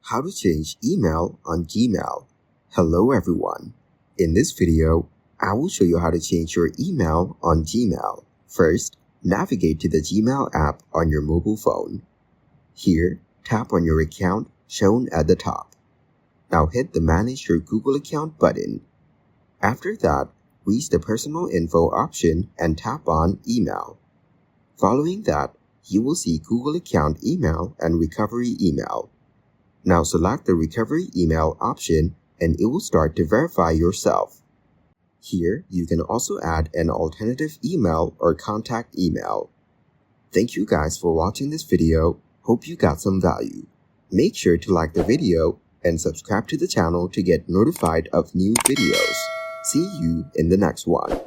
How to change email on Gmail. Hello everyone. In this video, I will show you how to change your email on Gmail. First, navigate to the Gmail app on your mobile phone. Here, tap on your account shown at the top. Now hit the Manage Your Google Account button. After that, reach the Personal Info option and tap on Email. Following that, you will see Google Account Email and Recovery Email. Now select the Recovery Email option and it will start to verify yourself. Here, you can also add an alternative email or contact email. Thank you guys for watching this video. Hope you got some value. Make sure to like the video and subscribe to the channel to get notified of new videos. See you in the next one.